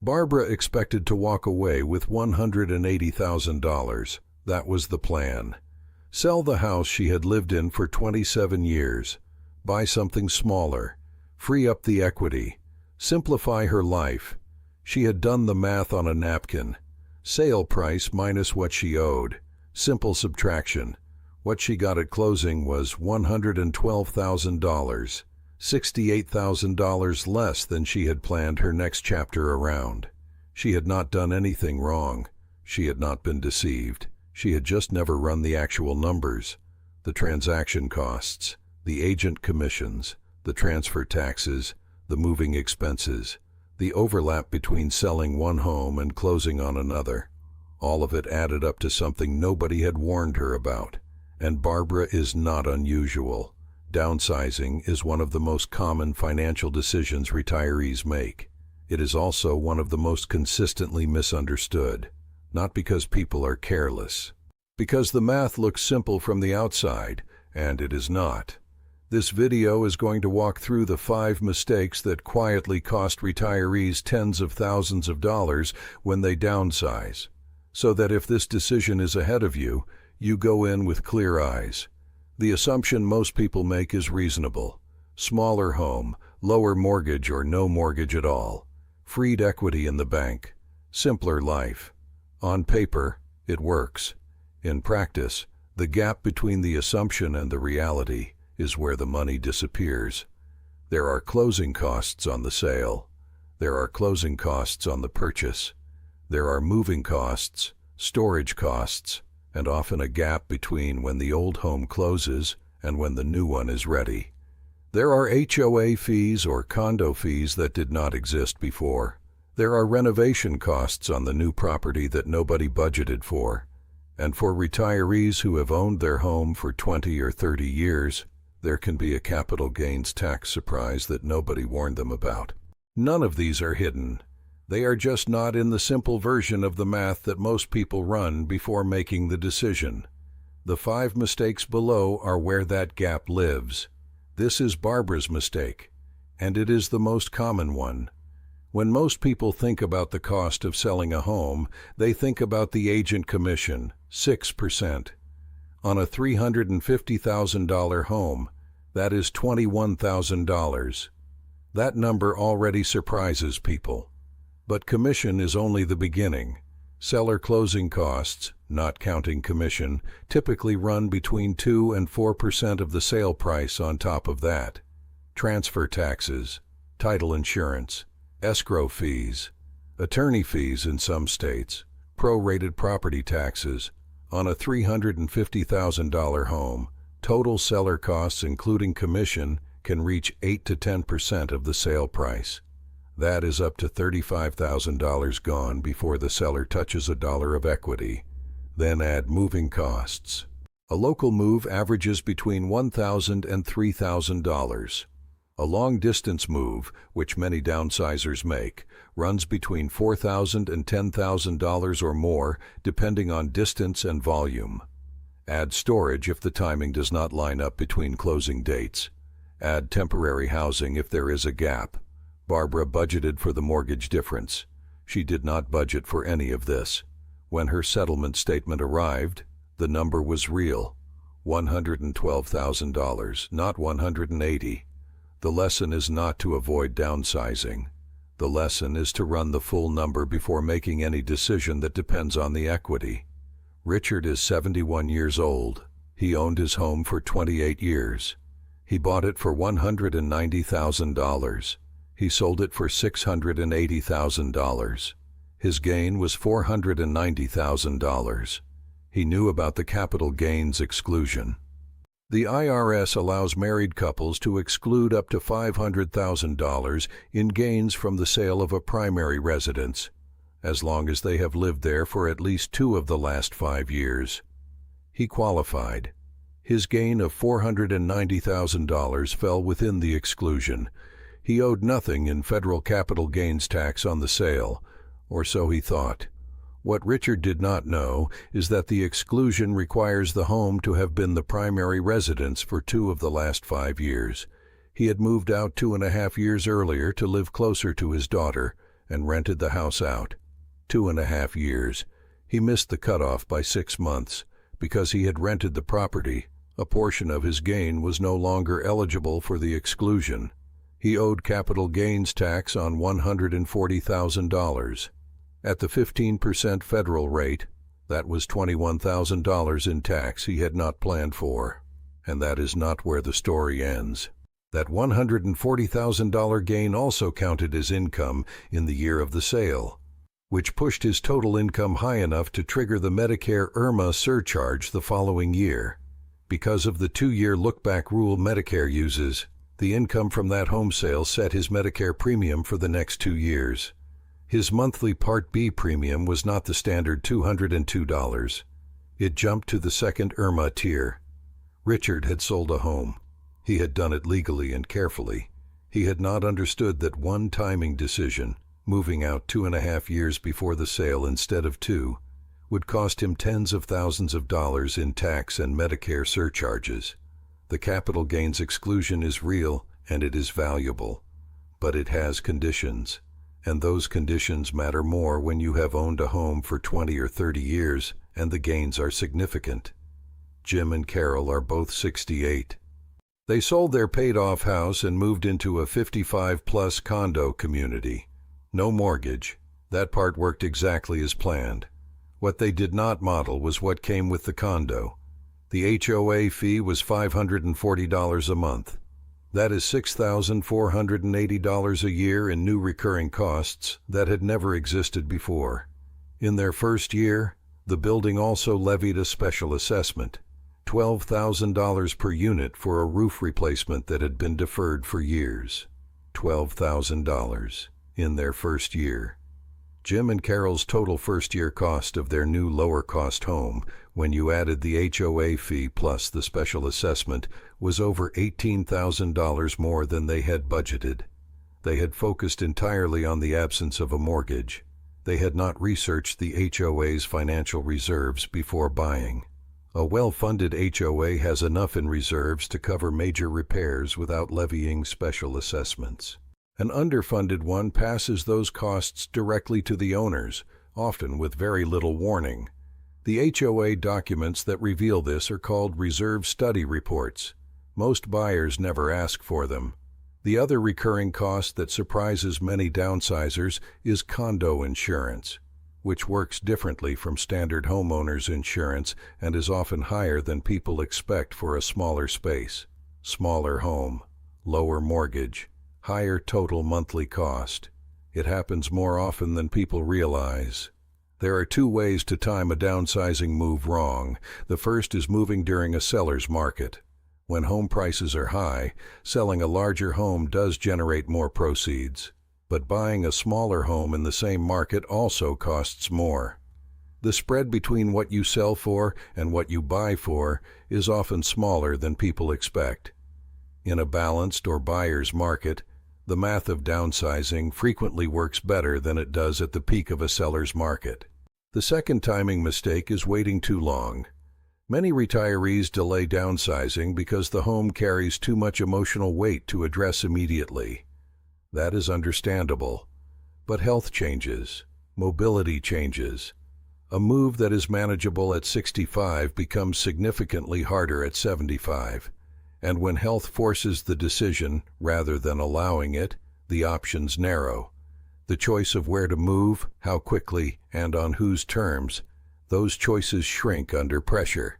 Barbara expected to walk away with $180,000. That was the plan. Sell the house she had lived in for 27 years, buy something smaller, free up the equity, simplify her life. She had done the math on a napkin. Sale price minus what she owed. Simple subtraction. What she got at closing was $112,000, $68,000 less than she had planned her next chapter around. She had not done anything wrong. She had not been deceived. She had just never run the actual numbers. The transaction costs, the agent commissions, the transfer taxes, the moving expenses, the overlap between selling one home and closing on another. All of it added up to something nobody had warned her about. And Barbara is not unusual. Downsizing is one of the most common financial decisions retirees make. It is also one of the most consistently misunderstood. Not because people are careless. Because the math looks simple from the outside, and it is not. This video is going to walk through the 5 mistakes that quietly cost retirees tens of thousands of dollars when they downsize, so that if this decision is ahead of you, you go in with clear eyes. The assumption most people make is reasonable. Smaller home, lower mortgage or no mortgage at all, freed equity in the bank, simpler life. On paper, it works. In practice, the gap between the assumption and the reality is where the money disappears. There are closing costs on the sale. There are closing costs on the purchase. There are moving costs, storage costs, and often a gap between when the old home closes and when the new one is ready. There are HOA fees or condo fees that did not exist before. There are renovation costs on the new property that nobody budgeted for. And for retirees who have owned their home for 20 or 30 years, there can be a capital gains tax surprise that nobody warned them about. None of these are hidden. They are just not in the simple version of the math that most people run before making the decision. The 5 mistakes below are where that gap lives. This is Barbara's mistake, and it is the most common one. When most people think about the cost of selling a home, they think about the agent commission, 6%. On a $350,000 home, that is $21,000. That number already surprises people. But commission is only the beginning. Seller closing costs, not counting commission, typically run between 2 and 4% of the sale price on top of that. Transfer taxes, title insurance, escrow fees, attorney fees in some states, prorated property taxes. On a $350,000 home, total seller costs including commission can reach 8 to 10% of the sale price. That is up to $35,000 gone before the seller touches a dollar of equity. Then add moving costs. A local move averages between $1,000 and $3,000. A long-distance move, which many downsizers make, runs between $4,000 and $10,000 or more, depending on distance and volume. Add storage if the timing does not line up between closing dates. Add temporary housing if there is a gap. Barbara budgeted for the mortgage difference. She did not budget for any of this. When her settlement statement arrived, the number was real. $112,000, not $180,000. The lesson is not to avoid downsizing. The lesson is to run the full number before making any decision that depends on the equity. Richard is 71 years old. He owned his home for 28 years. He bought it for $190,000. He sold it for $680,000. His gain was $490,000. He knew about the capital gains exclusion. The IRS allows married couples to exclude up to $500,000 in gains from the sale of a primary residence, as long as they have lived there for at least 2 of the last 5 years. He qualified. His gain of $490,000 fell within the exclusion. He owed nothing in federal capital gains tax on the sale, or so he thought. What Richard did not know is that the exclusion requires the home to have been the primary residence for 2 of the last 5 years. He had moved out 2.5 years earlier to live closer to his daughter, and rented the house out. 2.5 years. He missed the cutoff by 6 months. Because he had rented the property, a portion of his gain was no longer eligible for the exclusion. He owed capital gains tax on $140,000. At the 15% federal rate, that was $21,000 in tax he had not planned for. And that is not where the story ends. That $140,000 gain also counted as income in the year of the sale, which pushed his total income high enough to trigger the Medicare IRMA surcharge the following year. Because of the 2-year look-back rule Medicare uses, the income from that home sale set his Medicare premium for the next 2 years. His monthly Part B premium was not the standard $202. It jumped to the second IRMA tier. Richard had sold a home. He had done it legally and carefully. He had not understood that one timing decision, moving out 2.5 years before the sale instead of 2, would cost him tens of thousands of dollars in tax and Medicare surcharges. The capital gains exclusion is real and it is valuable, but it has conditions. And those conditions matter more when you have owned a home for 20 or 30 years and the gains are significant. Jim and Carol are both 68. They sold their paid-off house and moved into a 55-plus condo community. No mortgage. That part worked exactly as planned. What they did not model was what came with the condo. The HOA fee was $540 a month. That is $6,480 a year in new recurring costs that had never existed before. In their first year, the building also levied a special assessment, $12,000 per unit for a roof replacement that had been deferred for years. $12,000 in their first year. Jim and Carol's total first-year cost of their new lower-cost home, when you added the HOA fee plus the special assessment, was over $18,000 more than they had budgeted. They had focused entirely on the absence of a mortgage. They had not researched the HOA's financial reserves before buying. A well-funded HOA has enough in reserves to cover major repairs without levying special assessments. An underfunded one passes those costs directly to the owners, often with very little warning. The HOA documents that reveal this are called reserve study reports. Most buyers never ask for them. The other recurring cost that surprises many downsizers is condo insurance, which works differently from standard homeowners insurance and is often higher than people expect for a smaller space. Smaller home, lower mortgage, higher total monthly cost. It happens more often than people realize. There are 2 ways to time a downsizing move wrong. The first is moving during a seller's market. When home prices are high, selling a larger home does generate more proceeds. But buying a smaller home in the same market also costs more. The spread between what you sell for and what you buy for is often smaller than people expect. In a balanced or buyer's market, the math of downsizing frequently works better than it does at the peak of a seller's market. The second timing mistake is waiting too long. Many retirees delay downsizing because the home carries too much emotional weight to address immediately. That is understandable. But health changes, mobility changes. A move that is manageable at 65 becomes significantly harder at 75. And when health forces the decision rather than allowing it, the options narrow. The choice of where to move, how quickly, and on whose terms, those choices shrink under pressure.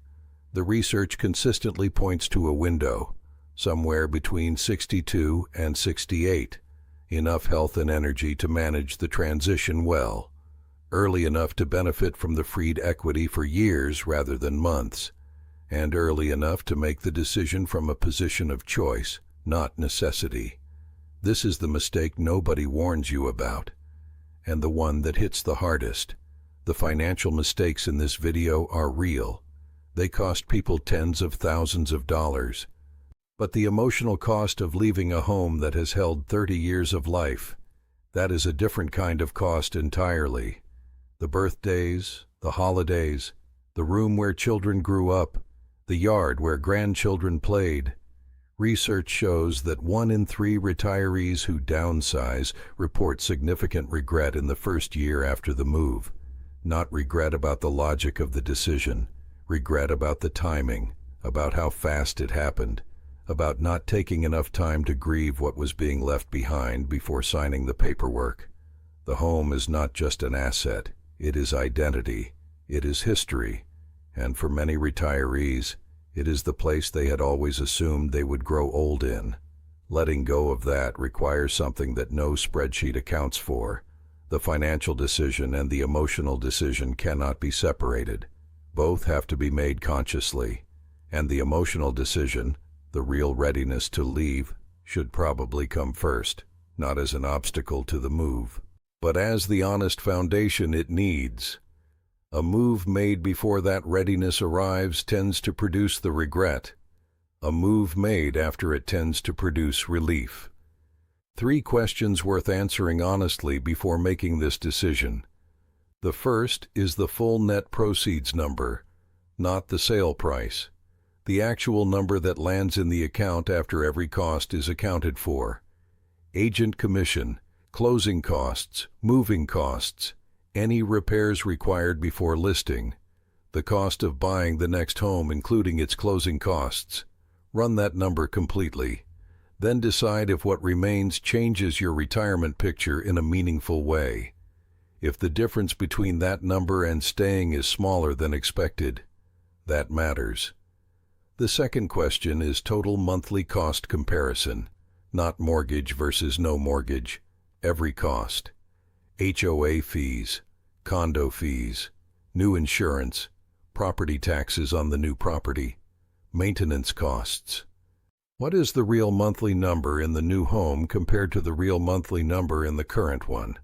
The research consistently points to a window, somewhere between 62 and 68, enough health and energy to manage the transition well, early enough to benefit from the freed equity for years rather than months, and early enough to make the decision from a position of choice, not necessity. This is the mistake nobody warns you about, and the one that hits the hardest. The financial mistakes in this video are real. They cost people tens of thousands of dollars. But the emotional cost of leaving a home that has held 30 years of life, that is a different kind of cost entirely. The birthdays, the holidays, the room where children grew up, the yard where grandchildren played. Research shows that 1 in 3 retirees who downsize report significant regret in the first year after the move. Not regret about the logic of the decision, regret about the timing, about how fast it happened, about not taking enough time to grieve what was being left behind before signing the paperwork. The home is not just an asset, it is identity, it is history, and for many retirees, it is the place they had always assumed they would grow old in. Letting go of that requires something that no spreadsheet accounts for. The financial decision and the emotional decision cannot be separated. Both have to be made consciously, and the emotional decision, the real readiness to leave, should probably come first, not as an obstacle to the move, but as the honest foundation it needs. A move made before that readiness arrives tends to produce the regret. A move made after it tends to produce relief. 3 questions worth answering honestly before making this decision. The first is the full net proceeds number, not the sale price. The actual number that lands in the account after every cost is accounted for. Agent commission, closing costs, moving costs, any repairs required before listing, the cost of buying the next home including its closing costs. Run that number completely. Then decide if what remains changes your retirement picture in a meaningful way. If the difference between that number and staying is smaller than expected, that matters. The second question is total monthly cost comparison, not mortgage versus no mortgage, every cost. HOA fees, condo fees, new insurance, property taxes on the new property, maintenance costs. What is the real monthly number in the new home compared to the real monthly number in the current one?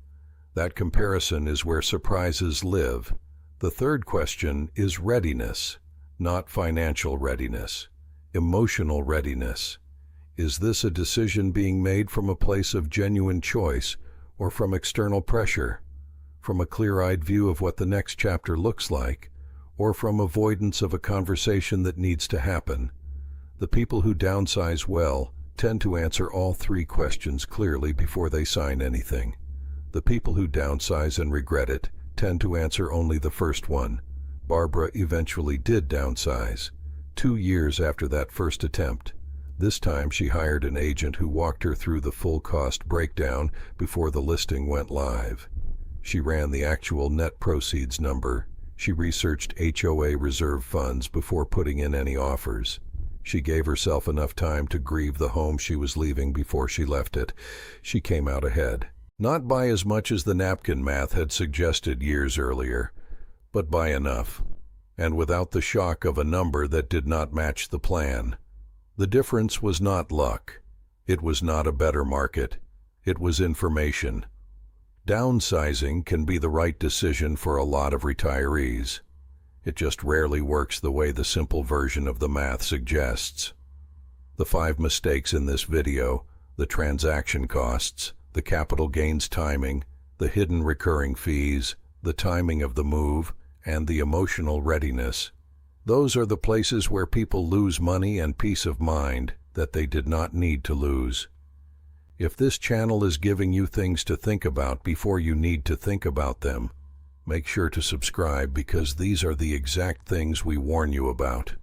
That comparison is where surprises live. The third question is readiness, not financial readiness, emotional readiness. Is this a decision being made from a place of genuine choice or from external pressure? From a clear-eyed view of what the next chapter looks like, or from avoidance of a conversation that needs to happen? The people who downsize well tend to answer all 3 questions clearly before they sign anything. The people who downsize and regret it tend to answer only the first one. Barbara eventually did downsize, 2 years after that first attempt. This time she hired an agent who walked her through the full cost breakdown before the listing went live. She ran the actual net proceeds number. She researched HOA reserve funds before putting in any offers. She gave herself enough time to grieve the home she was leaving before she left it. She came out ahead. Not by as much as the napkin math had suggested years earlier, but by enough, and without the shock of a number that did not match the plan. The difference was not luck. It was not a better market. It was information. Downsizing can be the right decision for a lot of retirees. It just rarely works the way the simple version of the math suggests. The 5 mistakes in this video, the transaction costs, the capital gains timing, the hidden recurring fees, the timing of the move, and the emotional readiness. Those are the places where people lose money and peace of mind that they did not need to lose. If this channel is giving you things to think about before you need to think about them, make sure to subscribe because these are the exact things we warn you about.